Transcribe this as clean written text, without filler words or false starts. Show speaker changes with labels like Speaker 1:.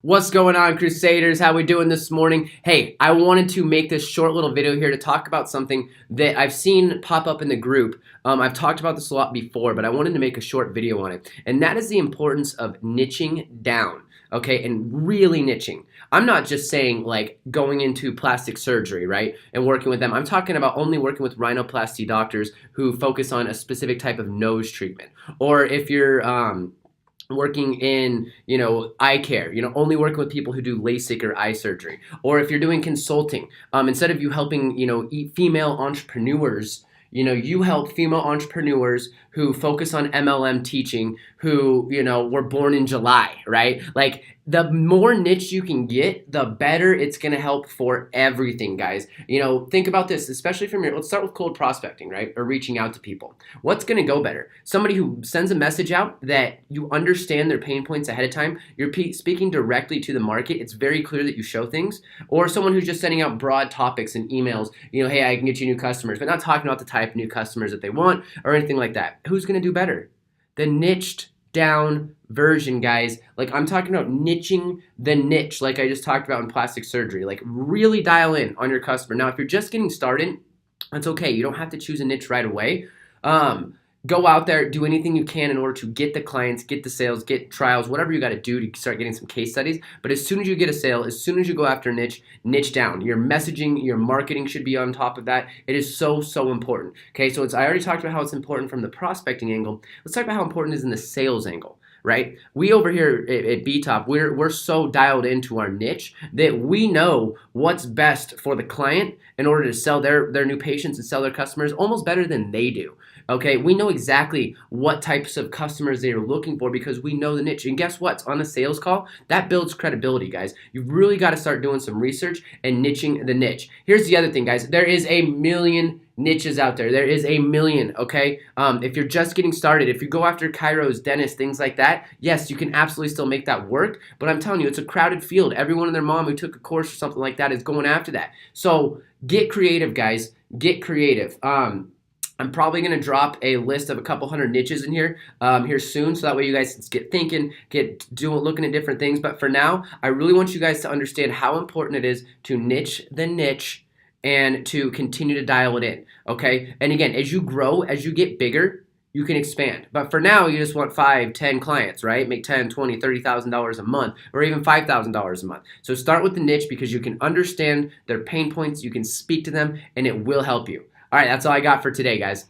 Speaker 1: What's going on, Crusaders? How we doing this morning? Hey, I wanted to make this short little video here to talk about something that I've seen pop up in the group. I've talked about this a lot before, but I wanted to make a short video on it, and that is the importance of niching down, okay, and really niching. I'm not just saying like going into plastic surgery, right, and working with them. I'm talking about only working with rhinoplasty doctors who focus on a specific type of nose treatment, or if you're working in, eye care, only working with people who do LASIK or eye surgery. Or if you're doing consulting, instead of you helping, female entrepreneurs, you help female entrepreneurs who focus on MLM teaching, who, were born in July, right? Like, the more niche you can get, the better it's going to help for everything, guys. Think about this, especially let's start with cold prospecting, right? Or reaching out to people. What's going to go better? Somebody who sends a message out that you understand their pain points ahead of time, you're speaking directly to the market, it's very clear that you show things, or someone who's just sending out broad topics and emails, hey, I can get you new customers, but not talking about the type of new customers that they want or anything like that. Who's going to do better? The niched down version, guys. Like, I'm talking about niching the niche, like I just talked about in plastic surgery. Like, really dial in on your customer. Now, if you're just getting started, that's okay. You don't have to choose a niche right away. Go out there, do anything you can in order to get the clients, get the sales, get trials, whatever you got to do to start getting some case studies. But as soon as you get a sale, as soon as you go after a niche down. Your messaging, your marketing should be on top of that. It is so, so important. Okay, so I already talked about how it's important from the prospecting angle. Let's talk about how important it is in the sales angle. Right? We over here at BTOP, we're so dialed into our niche that we know what's best for the client in order to sell their new patients and sell their customers almost better than they do. Okay, we know exactly what types of customers they are looking for because we know the niche. And guess what? On a sales call, that builds credibility, guys. You've really got to start doing some research and niching the niche. Here's the other thing, guys. There is a million niches out there. There is a million, okay? If you're just getting started, if you go after chiros, dentists, things like that, yes, you can absolutely still make that work, but I'm telling you, it's a crowded field. Everyone and their mom who took a course or something like that is going after that. So get creative, guys. Get creative. I'm probably going to drop a list of a couple hundred niches in here soon, so that way you guys can get thinking, looking at different things. But for now, I really want you guys to understand how important it is to niche the niche and to continue to dial it in, okay? And again, as you grow, as you get bigger, you can expand. But for now, you just want 5, 10 clients, right? Make $10, $20, $30,000 a month, or even $5,000 a month. So start with the niche because you can understand their pain points, you can speak to them, and it will help you. All right, that's all I got for today, guys.